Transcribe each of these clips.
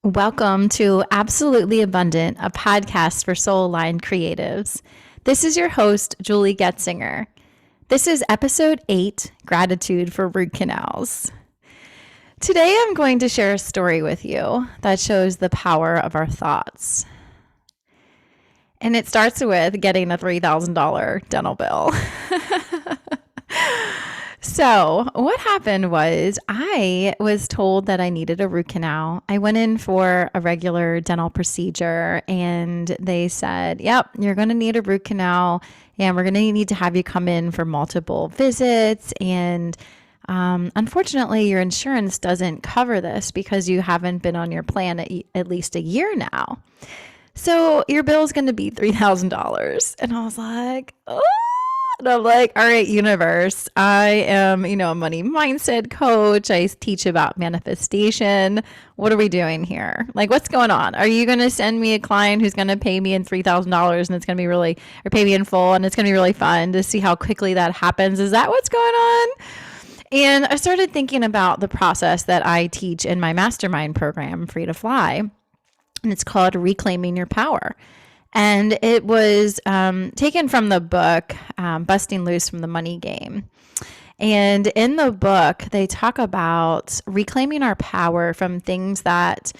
Welcome to Absolutely Abundant, a podcast for soul-aligned creatives. This is your host, Julie Getzinger. This is episode 8, Gratitude for Root Canals. Today I'm going to share a story with you that shows the power of our thoughts. And it starts with getting a $3,000 dental bill. So what happened was I was told that I needed a root canal. I went in for a regular dental procedure and they said, yep, you're going to need a root canal and we're going to need to have you come in for multiple visits. And unfortunately, your insurance doesn't cover this because you haven't been on your plan at least a year now. So your bill is going to be $3,000. And I was like, oh. And I'm like, all right, universe, I am, a money mindset coach. I teach about manifestation. What are we doing here? Like, what's going on? Are you going to send me a client who's going to pay me in $3,000 and it's going to be or pay me in full and it's going to be really fun to see how quickly that happens? Is that what's going on? And I started thinking about the process that I teach in my mastermind program, Free to Fly. And it's called Reclaiming Your Power. And it was taken from the book, Busting Loose from the Money Game. And in the book, they talk about reclaiming our power from things that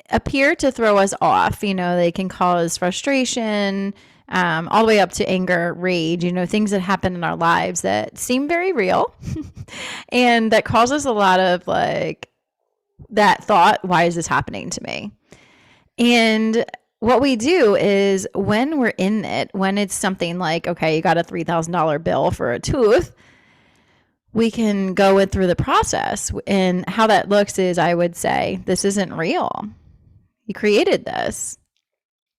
appear to throw us off. They can cause frustration, all the way up to anger, rage, things that happen in our lives that seem very real and that causes a lot of that thought, why is this happening to me? And what we do is when we're in it, when it's something like, okay, you got a $3,000 bill for a tooth, we can go through the process. And how that looks is, I would say, this isn't real. You created this.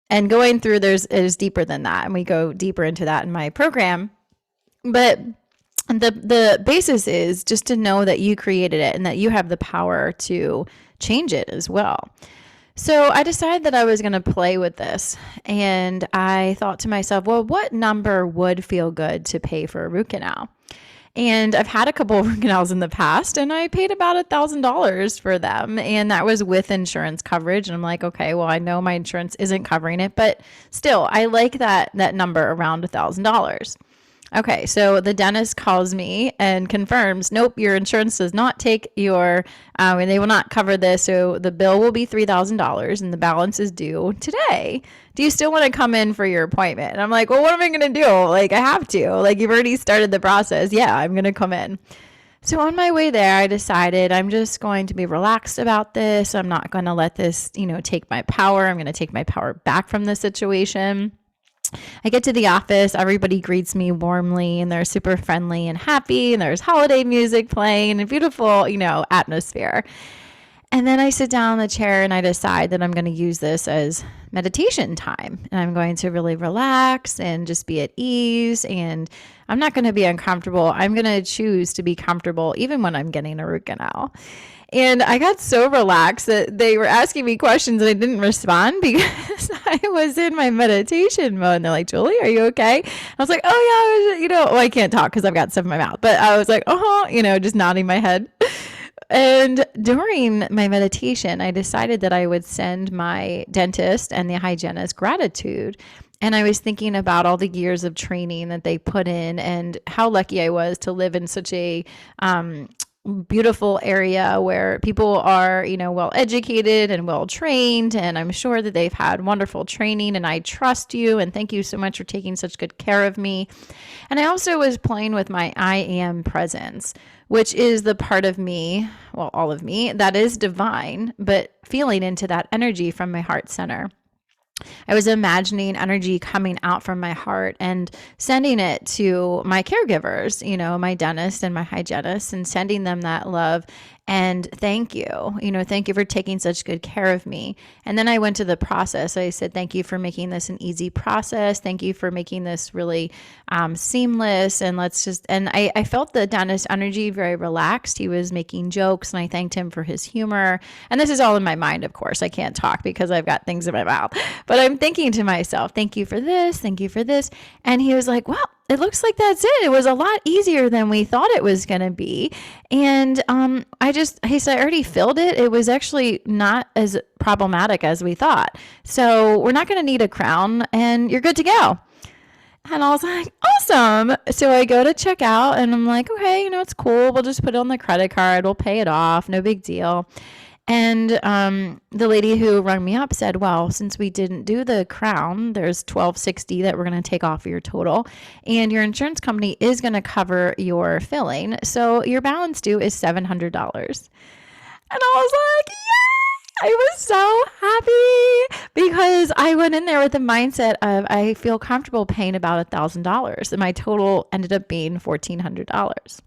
And going through is deeper than that. And we go deeper into that in my program. But the basis is just to know that you created it and that you have the power to change it as well. So I decided that I was going to play with this, and I thought to myself, well, what number would feel good to pay for a root canal? And I've had a couple of root canals in the past, and I paid about $1,000 for them, and that was with insurance coverage. And I'm like, okay, well, I know my insurance isn't covering it, but still, I like that number around $1,000. Okay, so the dentist calls me and confirms, nope, your insurance does not take and they will not cover this. So the bill will be $3,000 and the balance is due today. Do you still want to come in for your appointment? And I'm like, well, what am I going to do? I have to. You've already started the process. Yeah, I'm going to come in. So on my way there, I decided I'm just going to be relaxed about this. I'm not going to let this, take my power. I'm going to take my power back from this situation. I get to the office, everybody greets me warmly and they're super friendly and happy and there's holiday music playing and a beautiful, atmosphere. And then I sit down in the chair and I decide that I'm going to use this as meditation time. And I'm going to really relax and just be at ease. And I'm not going to be uncomfortable. I'm going to choose to be comfortable even when I'm getting a root canal. And I got so relaxed that they were asking me questions and I didn't respond because I was in my meditation mode. And they're like, Julie, are you okay? I was like, oh yeah, I can't talk because I've got stuff in my mouth. But I was like, just nodding my head. And during my meditation, I decided that I would send my dentist and the hygienist gratitude. And I was thinking about all the years of training that they put in and how lucky I was to live in such a beautiful area where people are, well educated and well trained. And I'm sure that they've had wonderful training and I trust you. And thank you so much for taking such good care of me. And I also was playing with my I am presence, which is the part of me, well, all of me, that is divine, but feeling into that energy from my heart center. I was imagining energy coming out from my heart and sending it to my caregivers, my dentist and my hygienist, and sending them that love and thank you, thank you for taking such good care of me. And then I went to the process. I said, thank you for making this an easy process. Thank you for making this really seamless. And I felt the dentist energy very relaxed. He was making jokes and I thanked him for his humor. And this is all in my mind, of course. I can't talk because I've got things in my mouth, but I'm thinking to myself, thank you for this. Thank you for this. And he was like, well, it looks like that's it. It was a lot easier than we thought it was going to be. And he said, I already filled it. It was actually not as problematic as we thought. So we're not going to need a crown and you're good to go. And I was like, awesome. So I go to check out and I'm like, okay, it's cool. We'll just put it on the credit card. We'll pay it off. No big deal. And the lady who rung me up said, well, since we didn't do the crown, there's $1,260 that we're going to take off your total. And your insurance company is going to cover your filling. So your balance due is $700. And I was like, yay! I was so happy because I went in there with the mindset of I feel comfortable paying about $1,000. And my total ended up being $1,400.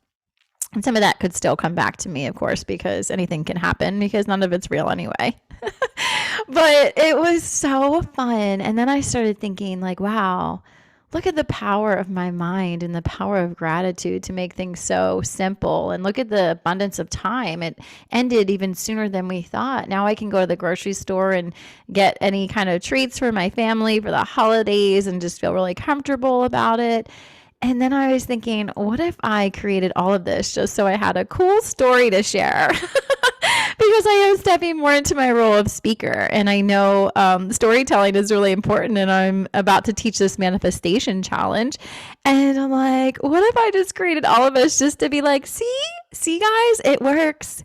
And some of that could still come back to me, of course, because anything can happen because none of it's real anyway. But it was so fun. And then I started thinking like, wow, look at the power of my mind and the power of gratitude to make things so simple. And look at the abundance of time. It ended even sooner than we thought. Now I can go to the grocery store and get any kind of treats for my family for the holidays and just feel really comfortable about it. And then I was thinking, what if I created all of this just so I had a cool story to share? Because I am stepping more into my role of speaker. And I know storytelling is really important. And I'm about to teach this manifestation challenge. And I'm like, what if I just created all of us just to be like, see guys, it works.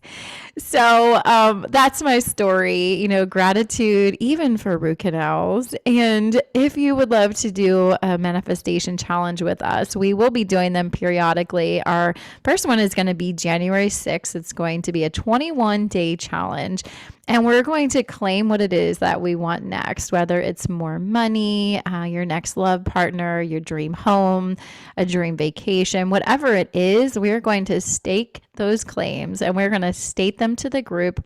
So that's my story, gratitude, even for root canals. And if you would love to do a manifestation challenge with us, we will be doing them periodically. Our first one is going to be January 6th. It's going to be a 21-day challenge. And we're going to claim what it is that we want next, whether it's more money, your next love partner, your dream home, a dream vacation, whatever it is, we're going to stake those claims and we're going to state them to the group.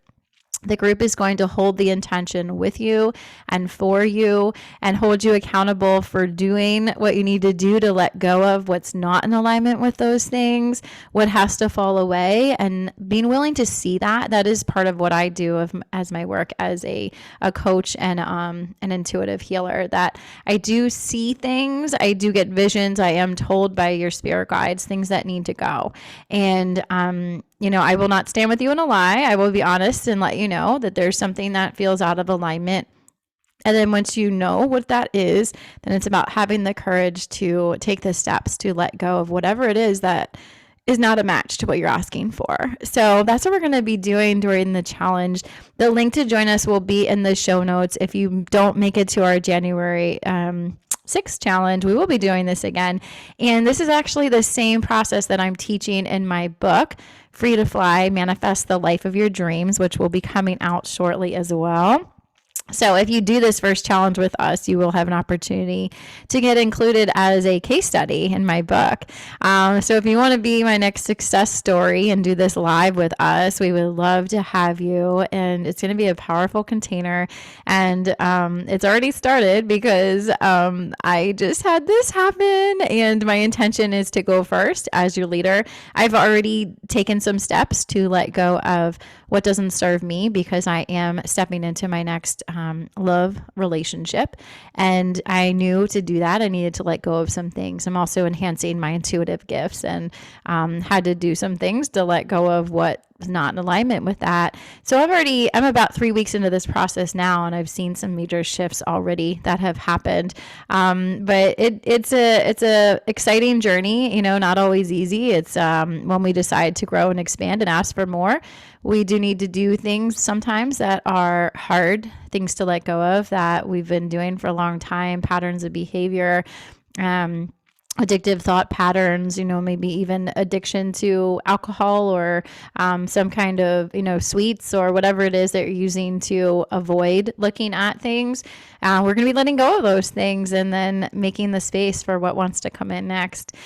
The group is going to hold the intention with you and for you and hold you accountable for doing what you need to do to let go of what's not in alignment with those things, what has to fall away, and being willing to see that. That is part of what I do as my work as a coach and an intuitive healer, that I do see things, I do get visions, I am told by your spirit guides things that need to go. And I will not stand with you in a lie. I will be honest and let you know that there's something that feels out of alignment. And then once you know what that is, then it's about having the courage to take the steps to let go of whatever it is that is not a match to what you're asking for. So that's what we're going to be doing during the challenge. The link to join us will be in the show notes. If you don't make it to our January 6th challenge, we will be doing this again. And this is actually the same process that I'm teaching in my book, Free to Fly, Manifest the Life of Your Dreams, which will be coming out shortly as well. So if you do this first challenge with us, you will have an opportunity to get included as a case study in my book. So if you want to be my next success story and do this live with us, we would love to have you. And it's going to be a powerful container. And it's already started because I just had this happen. And my intention is to go first as your leader. I've already taken some steps to let go of what doesn't serve me because I am stepping into my next love relationship. And I knew to do that, I needed to let go of some things. I'm also enhancing my intuitive gifts and had to do some things to let go of what was not in alignment with that. So I'm about 3 weeks into this process now, and I've seen some major shifts already that have happened. But it's a exciting journey, not always easy. It's when we decide to grow and expand and ask for more, we do need to do things sometimes that are hard, things to let go of that we've been doing for a long time, patterns of behavior, addictive thought patterns, maybe even addiction to alcohol or some kind of, sweets or whatever it is that you're using to avoid looking at things. We're going to be letting go of those things and then making the space for what wants to come in next.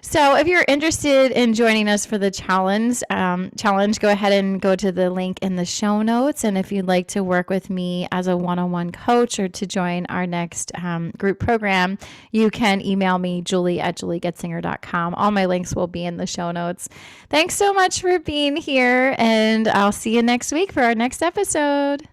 So if you're interested in joining us for the challenge, go ahead and go to the link in the show notes. And if you'd like to work with me as a one-on-one coach or to join our next group program, you can email me, Julie@JulieGetzinger.com. All my links will be in the show notes. Thanks so much for being here, and I'll see you next week for our next episode.